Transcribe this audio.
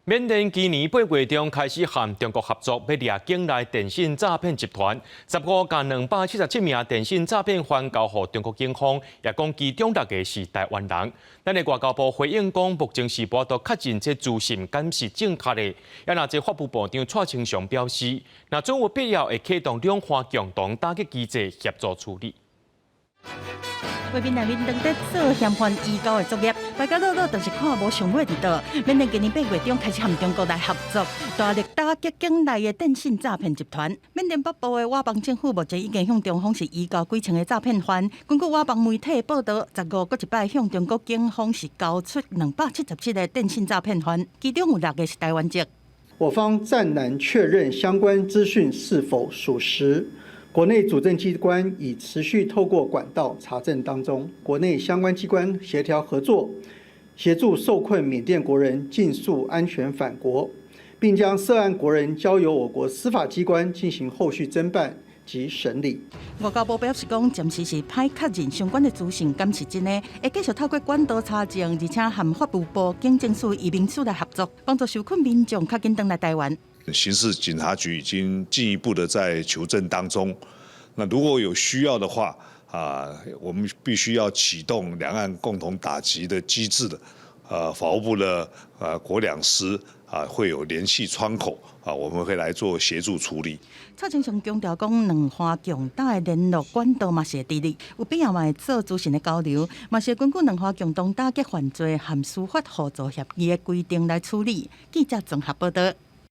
缅甸今年8月中开始和中国合作，要掠境内电信诈骗集团，15甲277名电信诈骗犯交予中国警方，也讲其中6个是台湾人。咱的外交部回应讲，目前是无都确认这资讯敢是正确的。也那这法务部长蔡清祥表示，那总有必要会启动两方共同打击机制协助处理。外面内面当在做嫌犯移交的作业，大家乐就是看无上尾伫倒。缅甸今年8月中开始和中国来合作，大力打击境内的电信诈骗集团。缅甸北部的佤邦政府目前已经向中方是移交几千个诈骗犯。根据佤邦媒体报道，15个一摆向中国警方是交出277个电信诈骗犯，其中有6个是台湾籍。我方暂难确认相关资讯是否属实。国内主政机关已持续透过管道查证当中，国内相关机关协调合作，协助受困缅甸国人尽速安全返国，并将涉案国人交由我国司法机关进行后续侦办及审理。外交部表示讲，暂时是歹确认相关的资讯敢是真的，会继续透过管道查证，而且和法务部、警政署、移民署来合作，帮助受困民众较紧回来台湾。刑事警察局已经进一步的在求证当中。那如果有需要的话，我们必须要启动两岸共同打击的机制的。法务部的国两司会有联系窗口我们会来做协助处理。蔡清祥强调讲，两方强大的联络管道嘛是会伫哩，有必要嘛会做资讯的交流，嘛是根据两方共同打击犯罪和司法合作协议的规定来处理。记者综合报道。